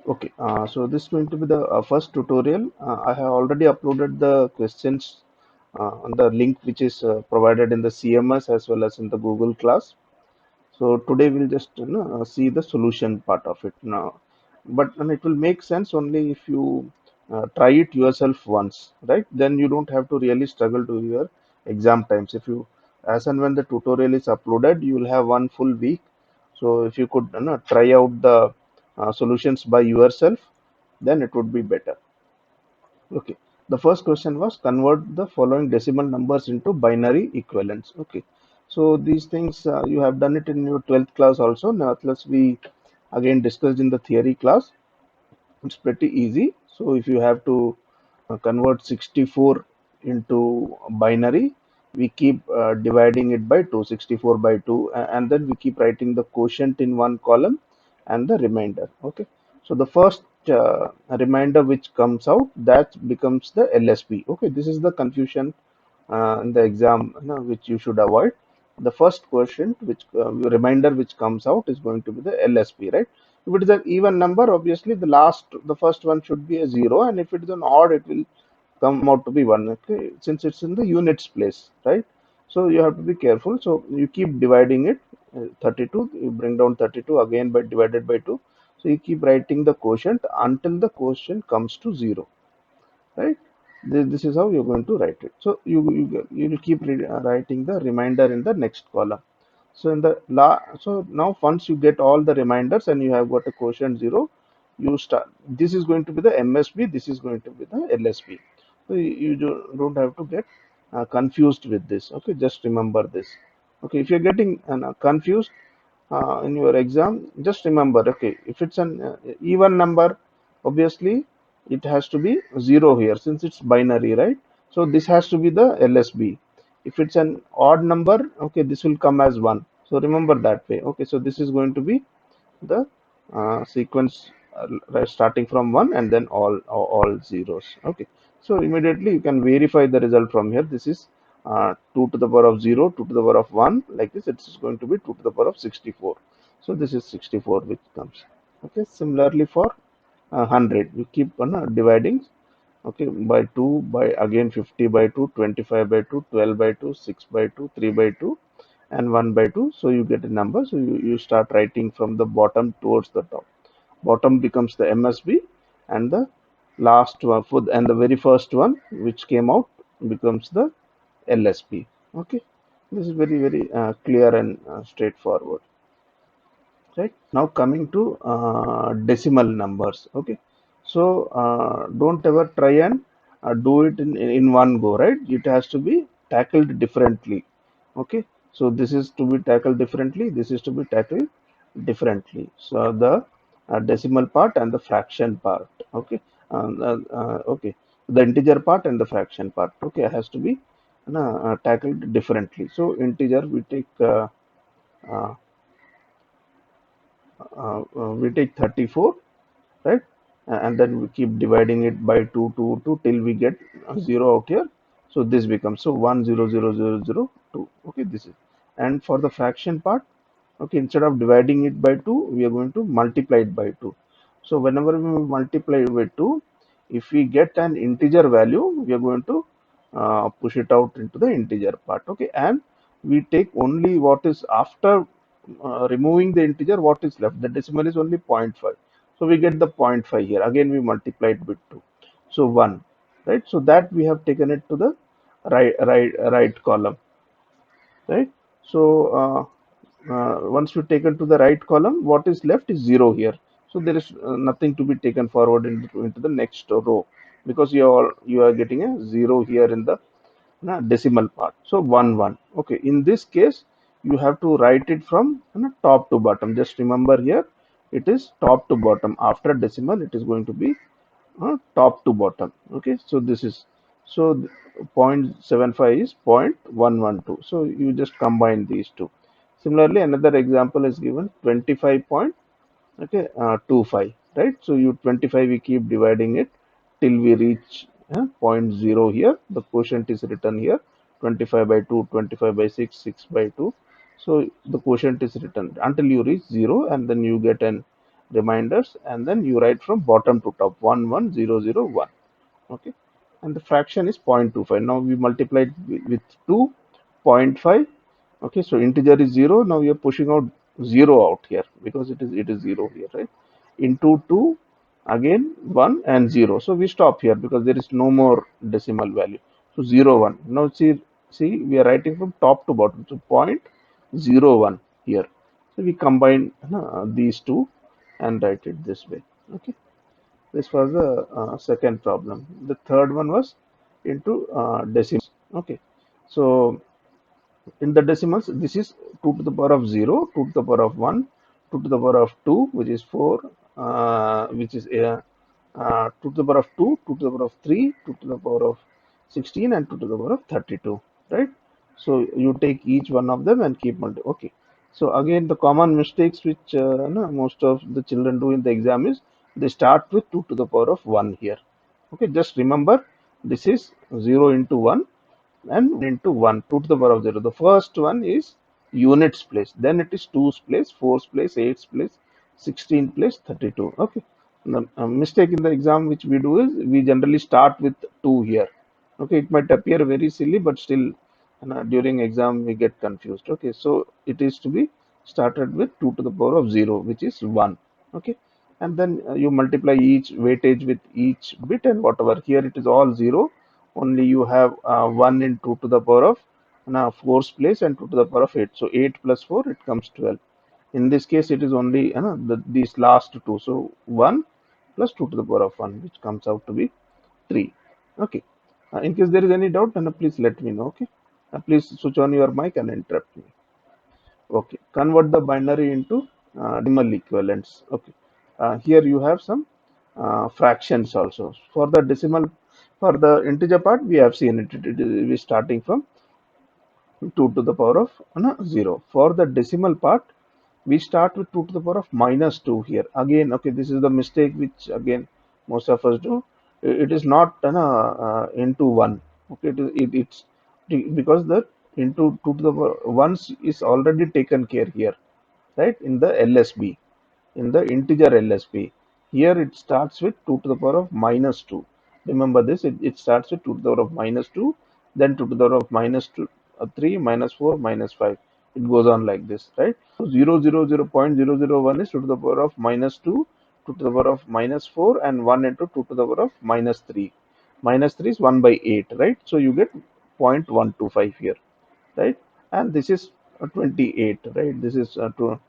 Okay, so this is going to be the first tutorial. I have already uploaded the questions on the link which is provided in the CMS as well as in the Google class. So today we'll just see the solution part of it now. But and it will make sense only if you try it yourself once, right? Then you don't have to really struggle to your exam times. If you, as and when the tutorial is uploaded, you will have one full week. So if you could try out the solutions by yourself, then it would be better. Okay. The first question was convert the following decimal numbers into binary equivalents. Okay. So these things you have done it in your 12th class also. Now, let's we again discussed in the theory class. It's pretty easy. So if you have to convert 64 into binary, we keep dividing it by 2, 64 by 2, and then we keep writing the quotient in one column and the remainder. Okay. So the first remainder which comes out, that becomes the LSB. Okay. This is the confusion in the exam, which you should avoid. The first quotient, which remainder which comes out, is going to be the LSB, right? If it is an even number, obviously the first one should be a zero, and if it is an odd, it will come out to be one. Okay, since it's in the units place, right? So you have to be careful. So you keep dividing it. 32, you bring down 32 again by divided by 2. So you keep writing the quotient until the quotient comes to 0, right? This is how you're going to write it. So you will keep writing the remainder in the next column. So in the so now once you get all the reminders and you have got a quotient 0, you start, this is going to be the MSB, this is going to be the LSB. So you don't have to get confused with this. Okay, just remember this. Okay, if you're getting confused in your exam, just remember, okay, if it's an even number, obviously it has to be 0 here since it's binary, right? So this has to be the LSB. If it's an odd number, okay, this will come as 1. So remember that way. Okay, so this is going to be the sequence right, starting from 1 and then all zeros. Okay, so immediately you can verify the result from here. This is 2 to the power of 0, 2 to the power of 1, like this. It's going to be 2 to the power of 64. So this is 64 which comes. Okay, similarly for 100, you keep on dividing, okay, by 2, by again 50 by 2, 25 by 2, 12 by 2, 6 by 2, 3 by 2, and 1 by 2. So you get a number. So you start writing from the bottom towards the top. Bottom becomes the MSB, and the last one for and the very first one which came out becomes the LSB. Okay, this is very clear and straightforward. Right, now coming to decimal numbers. Okay, so don't ever try and do it in one go, right? It has to be tackled differently. Okay, so this is to be tackled differently, this is to be tackled differently. So the decimal part and the fraction part. Okay, okay, the integer part and the fraction part, okay, has to be tackled differently. So integer we take uh, we take 34, right? And then we keep dividing it by 2 till we get 0 out here. So this becomes, so 1 0 0 0 0 2. Okay, this is, and for the fraction part, okay, instead of dividing it by 2, we are going to multiply it by 2. So whenever we multiply it by 2, if we get an integer value, we are going to push it out into the integer part. Okay, and we take only what is after removing the integer, what is left. The decimal is only zero point 0.5. So we get the zero point 0.5 here. Again, we multiply it with 2. So 1, right? So that we have taken it to the right column, right? So once we take it to the right column, what is left is 0 here. So there is nothing to be taken forward into the next row, because you are getting a 0 here in the decimal part. So 1 1. Okay, in this case you have to write it from top to bottom. Just remember here, it is top to bottom. After decimal, it is going to be top to bottom. Okay, so this is, so 0.75 is 0.112. So you just combine these two. Similarly, another example is given, 25 point, okay, 25, right? So you 25, we keep dividing it till we reach zero point 0 here. The quotient is written here, 25 by 2, 25 by 6, 6 by 2. So the quotient is written until you reach 0, and then you get an reminders, and then you write from bottom to top 11001. Okay, and the fraction is 0.25. Now we multiply it with 2.5. Okay, so integer is 0. Now we are pushing out 0 out here because it is 0 here, right? Into 2, again 1 and 0. So we stop here because there is no more decimal value. So 0 1. Now see we are writing from top to bottom. So 0.01 here. So we combine these two and write it this way. Okay, this was the second problem. The third one was into decimals. Okay, so in the decimals, this is 2 to the power of 0, 2 to the power of 1, 2 to the power of 2, which is 4, which is 2 to the power of 2, 2 to the power of 3, 2 to the power of 16, and 2 to the power of 32, right? So you take each one of them and keep multi. Okay. So again, the common mistakes which no, most of the children do in the exam is they start with 2 to the power of 1 here. Okay, just remember this is 0 into 1 and 1 into 1, 2 to the power of 0. The first one is units place, then it is 2's place, 4's place, 8's place, 16 place, 32. Okay, the mistake in the exam which we do is we generally start with 2 here. Okay, it might appear very silly, but still during exam we get confused. Okay, so it is to be started with 2 to the power of 0, which is 1. Okay, and then you multiply each weightage with each bit, and whatever here it is all 0, only you have 1 in 2 to the power of 4's place and 2 to the power of 8. So 8 plus 4, it comes 12. In this case, it is only these last two. So 1 plus 2 to the power of 1, which comes out to be 3. Okay. In case there is any doubt, then please let me know. Okay. Please switch on your mic and interrupt me. Okay. Convert the binary into decimal equivalents. Okay. Here you have some fractions also. For the decimal, for the integer part, we have seen it is starting from 2 to the power of 0. For the decimal part, we start with 2 to the power of minus 2 here. Again, okay, this is the mistake which again most of us do. It is not into 1. Okay, it's because the into 2 to the power 1 is already taken care here, right, in the LSB, in the integer LSB. Here it starts with 2 to the power of minus 2. Remember this, it starts with 2 to the power of minus 2, then 2 to the power of minus 2, 3, minus 4, minus 5. It goes on like this, right? So 0.001 is 2 to the power of minus 2, 2 to the power of minus 4, and 1 into 2 to the power of minus 3. Minus 3 is 1 by 8, right? So you get 0.125 here, right? And this is 28, right? This is 2 to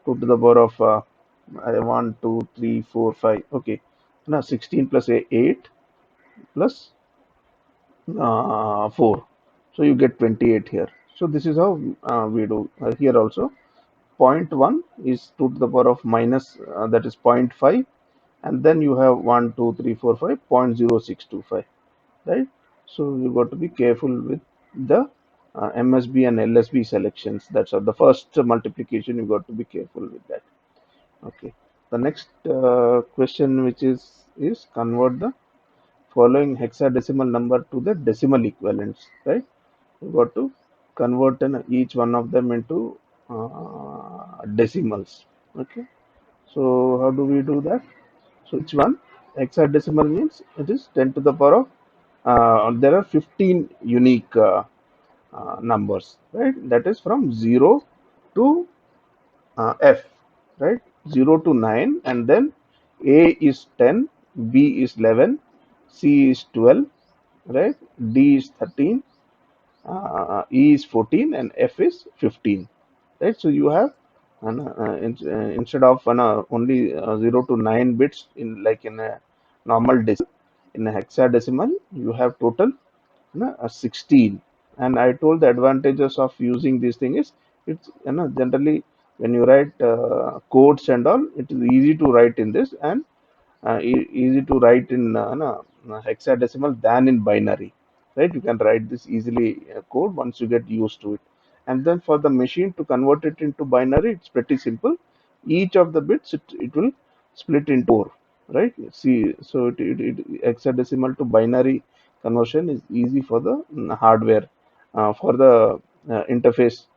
the power of 1, 2, 3, 4, 5. Okay, now 16 plus 8 plus 4. So you get 28 here. So this is how we do here also. Point 1 is 2 to the power of minus, that is 0.5, and then you have 1, 2, 3, 4, 5, 0.0625, right? So you got to be careful with the MSB and LSB selections. That's the first multiplication. You got to be careful with that. Okay. The next question, which is convert the following hexadecimal number to the decimal equivalents. Right. You got to convert each one of them into decimals. Okay. So how do we do that? So each one hexadecimal means it is 10 to the power of there are 15 unique numbers, right? That is from 0 to F, right? 0 to 9, and then A is 10, B is 11, C is 12, right? D is 13, E is 14, and F is 15, right? So you have instead of only 0 to 9 bits in like in a normal decimal, in a hexadecimal, you have total 16. And I told the advantages of using this thing is it's generally when you write codes and all, it is easy to write in this, and easy to write in hexadecimal than in binary, right? You can write this easily code once you get used to it. And then for the machine to convert it into binary, it's pretty simple. Each of the bits, it will split into 4, right? See, so hexadecimal to binary conversion is easy for the hardware, for the interface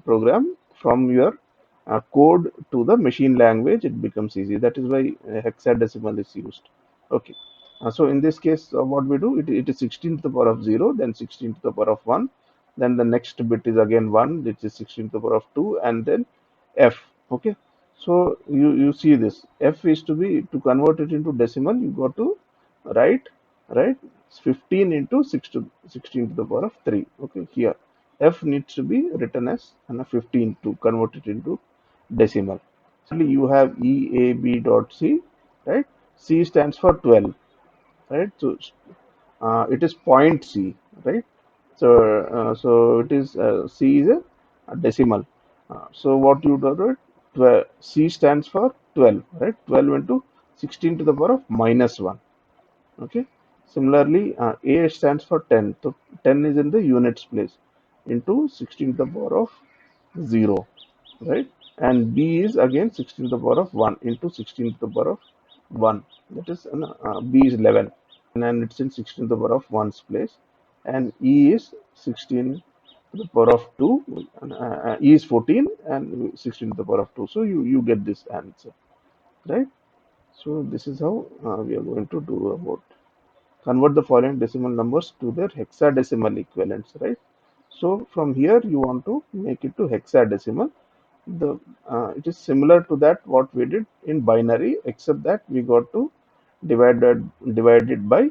program from your code to the machine language, it becomes easy. That is why hexadecimal is used. Okay. So in this case, what we do, it is 16 to the power of 0, then 16 to the power of 1, then the next bit is again 1, which is 16 to the power of 2, and then f. Okay. So you see this. F is to be, to convert it into decimal, you got to write, right? 15 into 6 to 16 to the power of 3. Okay. Here, f needs to be written as 15 to convert it into decimal. Similarly, you have EAB dot C, right? C stands for 12, right? So it is point C, right? So it is C is a decimal. So what you do it, 12, C stands for 12, right? 12 into 16 to the power of minus 1. Okay. Similarly, A stands for 10. So 10 is in the units place into 16 to the power of 0, right? And B is again 16 to the power of 1 into 16 to the power of 1. That is, B is 11, and it's in 16 to the power of 1's place. And E is 16 to the power of 2, E is 14, and 16 to the power of 2. So you get this answer, right? So this is how we are going to do about convert the following decimal numbers to their hexadecimal equivalents, right? So from here you want to make it to hexadecimal. The it is similar to that what we did in binary, except that we got to divide it by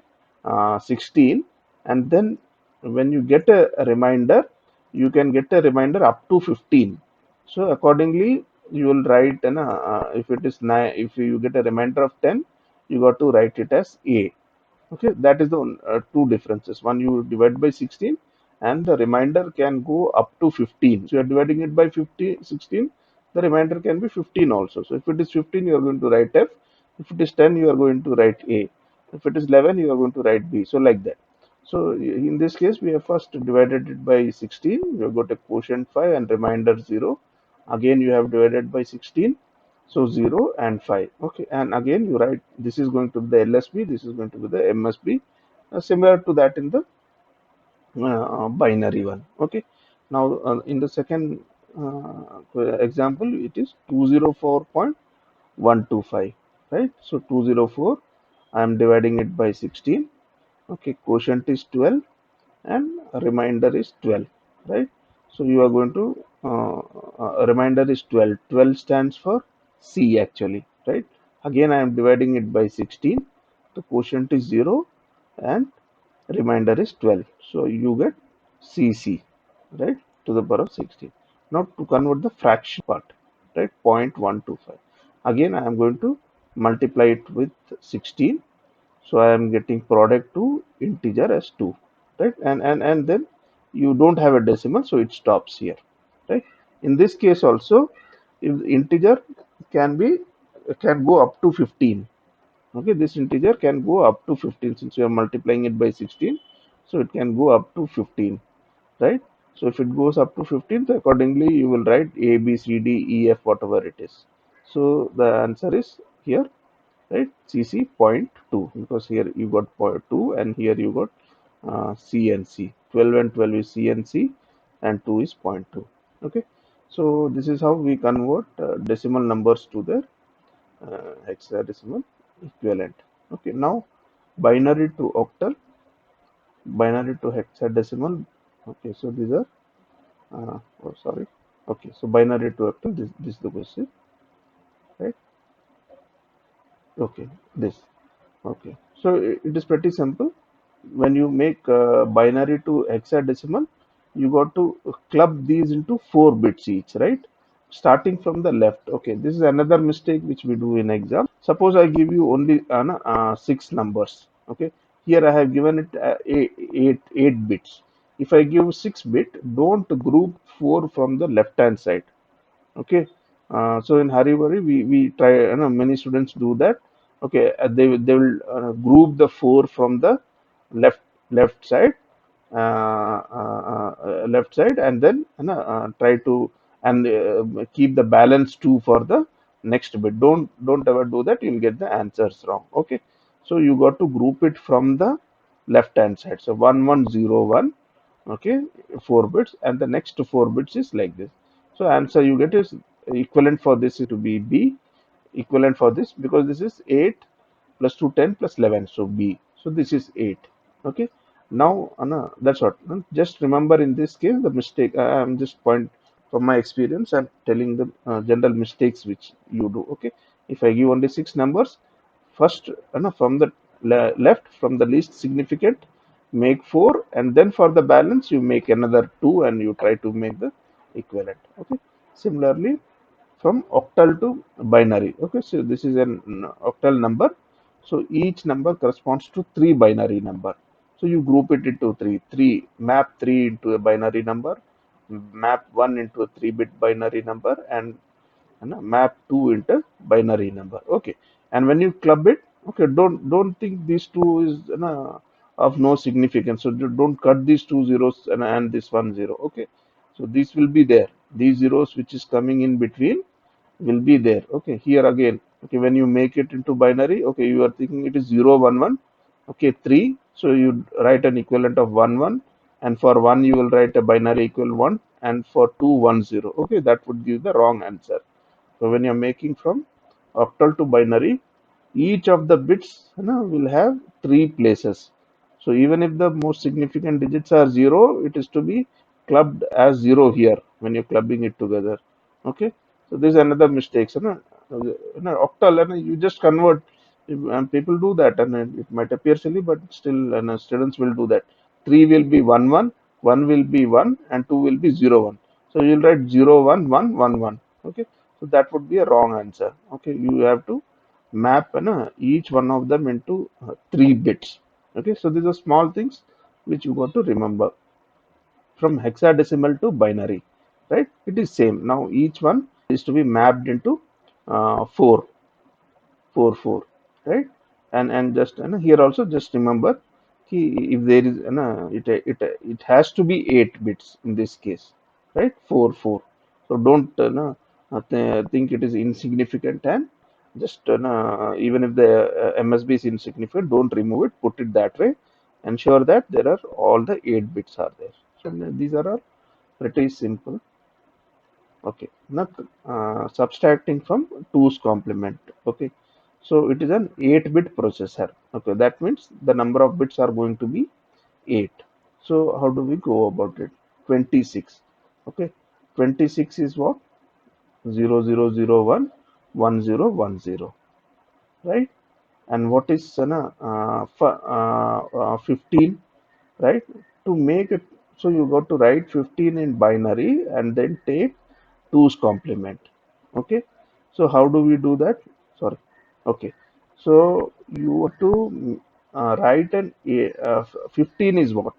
16, and then when you get a reminder, you can get a reminder up to 15. So accordingly, you will write an if it is 9, if you get a remainder of 10, you got to write it as A. Okay, that is the two differences. One, you divide by 16, and the remainder can go up to 15. So you are dividing it by 50, 16, the remainder can be 15 also. So if it is 15, you are going to write F. If it is 10, you are going to write A. If it is 11, you are going to write B. So like that. So in this case, we have first divided it by 16. You have got a quotient 5 and remainder 0. Again, you have divided by 16. So 0 and 5. Okay, and again you write, this is going to be the LSB, this is going to be the MSB, similar to that in the binary one. Okay, now in the second example, it is 204.125, right? So 204, I am dividing it by 16. Okay, quotient is 12 and remainder is 12, right? So you are going to remainder is 12. 12 stands for C actually, right? Again, I am dividing it by 16. The quotient is 0 and remainder is 12. So you get CC, right, to the power of 16. Now to convert the fraction part, right, 0.125. Again, I am going to multiply it with 16, so I am getting product to integer as 2, right? And then you don't have a decimal, so it stops here, right? In this case also, if the integer can be, can go up to 15. Okay, this integer can go up to 15 since you are multiplying it by 16, so it can go up to 15, right? So if it goes up to 15, so accordingly you will write A, B, C, D, E, F, whatever it is. So the answer is here, right? CC point 2, because here you got point 2 and here you got C and C. 12 and 12 is C and C, and 2 is point 2. Okay, so this is how we convert decimal numbers to their hexadecimal equivalent. Okay, now binary to octal, binary to hexadecimal. Okay, so these are oh sorry. Okay, so binary to octal, this is the question, right? Okay, this. Okay, so it is pretty simple. When you make binary to hexadecimal, you got to club these into 4 bits each, right? Starting from the left. Okay, this is another mistake which we do in exam. Suppose I give you only 6 numbers. Okay, here I have given it 8 bits. If I give 6 bit, don't group 4 from the left hand side. Okay, so in Haribari we try, many students do that. Okay, they will group the 4 from the left left side, left side, and then try to, and keep the balance 2 for the next bit. Don't ever do that, you'll get the answers wrong. Okay, so you got to group it from the left hand side. So 1101, okay, 4 bits, and the next 4 bits is like this. So answer you get is equivalent for this is to be B, equivalent for this, because this is 8 plus 2 10 plus 11, so B, so this is 8. Okay, now that's what. Just remember, in this case the mistake, I'm just point from my experience, I'm telling the general mistakes which you do. Okay, if I give only 6 numbers, first from the left, from the least significant, make 4, and then for the balance you make another 2 and you try to make the equivalent. Okay, similarly from octal to binary. Okay, so this is an octal number, so each number corresponds to three binary number. So you group it into three, map 3 into a binary number, map 1 into a 3-bit binary number, and map 2 into binary number. Okay, and when you club it, okay, don't think these two is of no significance, so don't cut these two zeros and this one zero. Okay, so these will be there, these zeros which is coming in between will be there. Okay, here again, okay, when you make it into binary, okay, you are thinking it is 0 1 1. Okay, 3, so you write an equivalent of 1 1, and for 1 you will write a binary equal 1, and for 2 1 0. Okay, that would give the wrong answer. So when you're making from octal to binary, each of the bits will have three places. So even if the most significant digits are 0, it is to be clubbed as 0 here when you're clubbing it together. Okay, so this is another mistake. So octal, and you just convert, and people do that, and it might appear silly, but still, and students will do that. 3 will be 1 1, 1 will be 1, and 2 will be 0 1. So you'll write 0 1 1 1 1. Okay, so that would be a wrong answer. Okay, you have to map each one of them into 3 bits. Okay, so these are small things which you got to remember. From hexadecimal to binary, right? It is same. Now each one is to be mapped into 4 4 4, right? And just here also just remember ki if there is it has to be 8 bits in this case, right? 4 4. So don't think it is insignificant, and just even if the MSB is insignificant, don't remove it, put it that way. Ensure that there are all the 8 bits are there. So these are all pretty simple. Okay, now subtracting from 2's complement. Okay, so it is an 8-bit processor. Okay, that means the number of bits are going to be 8. So how do we go about it? 26. Okay, 26 is what? 0001 1010, right? And what is 15, right? To make it, so you got to write 15 in binary and then take 2's complement. Okay, so how do we do that? Sorry. Okay, so you have to write 15 is what?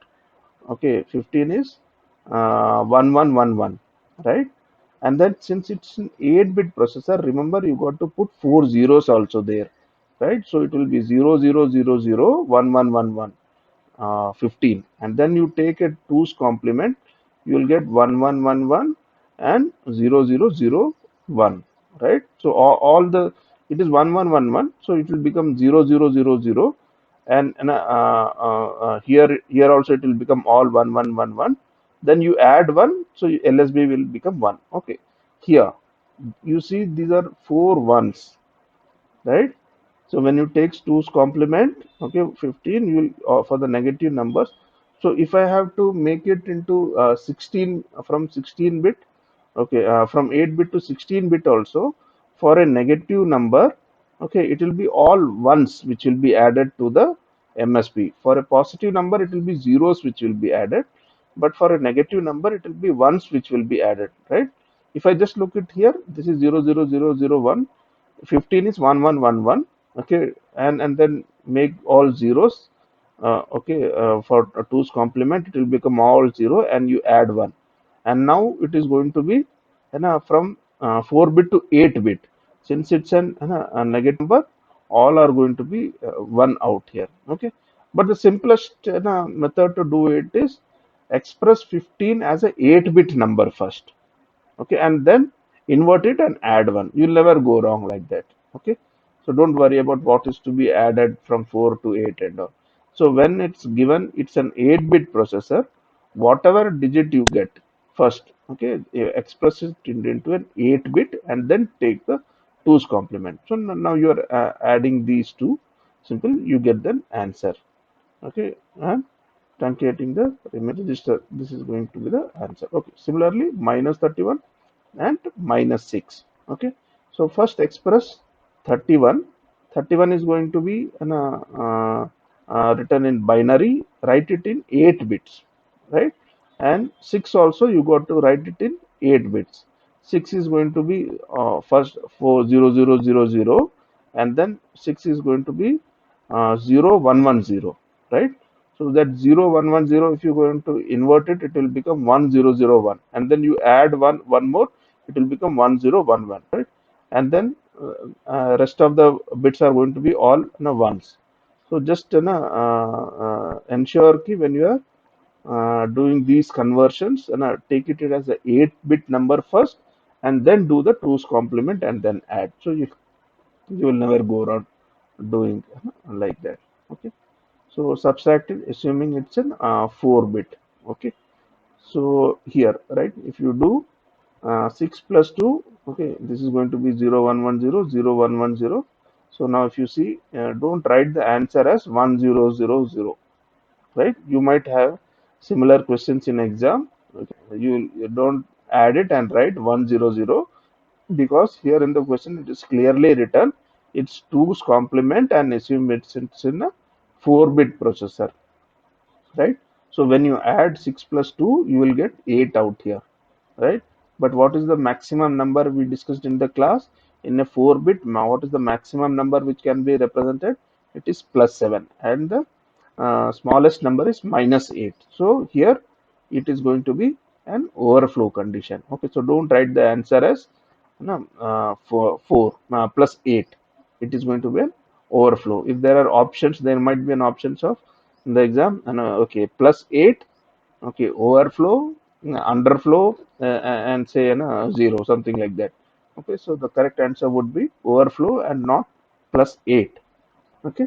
Okay, 15 is 1111, right? And then since it's an 8-bit processor, remember you got to put 4 zeros also there, right? So it will be 00001111, 15, and then you take a 2's complement, you will get 1111 and 0001, right? So all the, it is 1111, so it will become 0000, and here also it will become all 1111. Then you add 1, so LSB will become 1. Okay, here you see these are 4 ones, right? So when you take 2's complement, okay, 15, you will for the negative numbers. So if I have to make it into 16, from 16 bit, okay, from 8 bit to 16 bit also, for a negative number, okay, it will be all ones which will be added to the MSB. For a positive number, it will be zeros which will be added, but for a negative number, it will be ones which will be added, right? If I just look at here, this is 000001, 15 is 1111. Okay, and then make all zeros. Okay, for 2's complement, it will become all 0, and you add 1, and now it is going to be from 4 bit to 8 bit. Since it's a negative number, all are going to be 1 out here. Okay, but the simplest method to do it is express 15 as a 8-bit number first. Okay, and then invert it and add 1. You'll never go wrong like that. Okay, so don't worry about what is to be added from 4 to 8 and all. So when it's given, it's an 8-bit processor, whatever digit you get, first. Okay, express it into an 8 bit and then take the 2's complement. So now you are adding these two, simple, you get the answer. Okay, and truncating the remainder, this is going to be the answer. Okay, similarly minus 31 and minus 6. Okay, so first express 31. 31 is going to be written in binary, write it in 8 bits, right? And 6 also you got to write it in 8 bits. 6 is going to be first 40000, and then 6 is going to be 0110, right? So that 0110, if you're going to invert it, it will become 1001, and then you add one more, it will become 1011, right? And then rest of the bits are going to be all ones. So just ensure ki when you are doing these conversions, take it as a 8-bit number first, and then do the 2's complement and then add. So you will never go around doing like that. Okay. So subtracted, assuming it's an 4-bit. Okay. So here, right, if you do 6 plus 2, okay, this is going to be 0110, 0110. So now if you see, don't write the answer as 1000, right? You might have similar questions in exam. Okay. You don't add it and write 100, because here in the question it is clearly written it's 2's complement and assume it's in a 4-bit processor, right? So when you add 6 plus 2, you will get 8 out here, right? But what is the maximum number we discussed in the class? In a 4-bit, what is the maximum number which can be represented? It is plus 7, and the smallest number is minus 8. So here it is going to be an overflow condition. Okay, so don't write the answer as no, 4 plus 8. It is going to be an overflow. If there are options, there might be an options of in the exam, and okay, plus 8, okay, overflow, underflow, and say 0, something like that. Okay, so the correct answer would be overflow and not plus 8. Okay,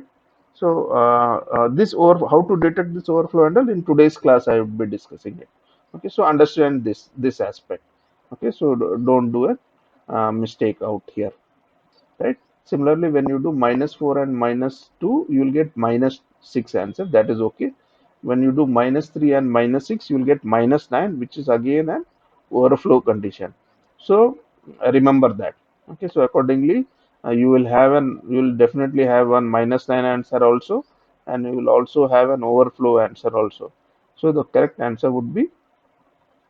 so this over how to detect this overflow handle in today's class I would be discussing it. Okay, so understand this aspect. Okay, so don't do a mistake out here, right? Similarly, when you do minus 4 and minus 2, you will get minus 6 answer. That is okay. When you do minus 3 and minus 6, you will get minus 9, which is again an overflow condition. So remember that. Okay, so accordingly, you will definitely have one minus 9 answer also, and you will also have an overflow answer also. So the correct answer would be,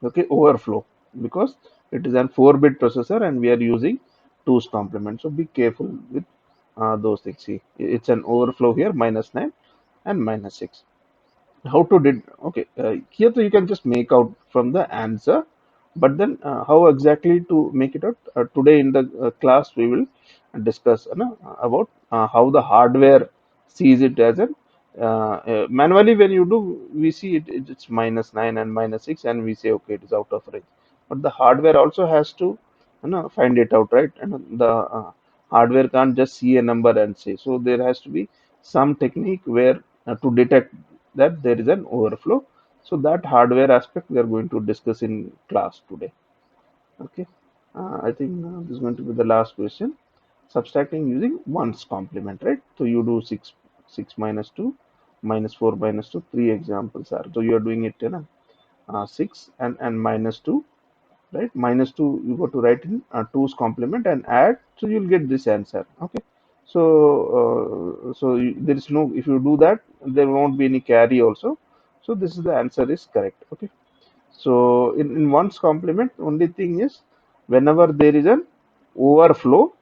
okay, overflow, because it is an 4-bit processor and we are using 2's complement. So be careful with those things. See, it's an overflow here, minus 9 and minus 6. How to did, okay, here you can just make out from the answer, but then how exactly to make it out, today in the class we will discuss about how the hardware sees it as an manually. When you do, we see it's minus 9 and minus 6, and we say okay, it is out of range, but the hardware also has to find it out, right? And the hardware can't just see a number and say, so there has to be some technique where to detect that there is an overflow. So that hardware aspect we are going to discuss in class today. Okay, I think this is going to be the last question. Subtracting using one's complement, right? So you do 6 minus 2, minus 4 minus 2. Three examples are, so you are doing it in 6 and minus 2, right? Minus 2 you go to write in 2's complement and add, so you'll get this answer. Okay, so there is no, if you do that there won't be any carry also. So this is the answer is correct. Okay, so in one's complement, only thing is whenever there is an overflow,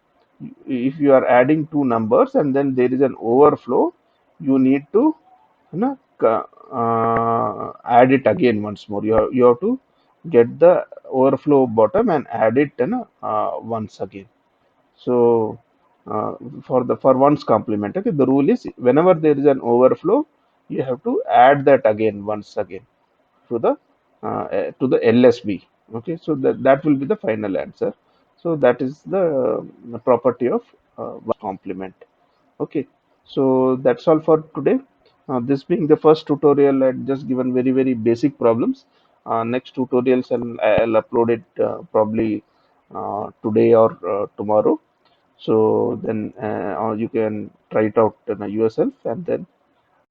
if you are adding two numbers and then there is an overflow, you need to add it again once more. You have to get the overflow bottom and add it once again. So for one's complement, okay, the rule is whenever there is an overflow, you have to add that again once again to the LSB. Okay, so that will be the final answer. So that is the property of complement. Okay, so that's all for today. This being the first tutorial, I just given very basic problems. next tutorials, and I'll upload it probably today or tomorrow. So then you can try it out yourself, and then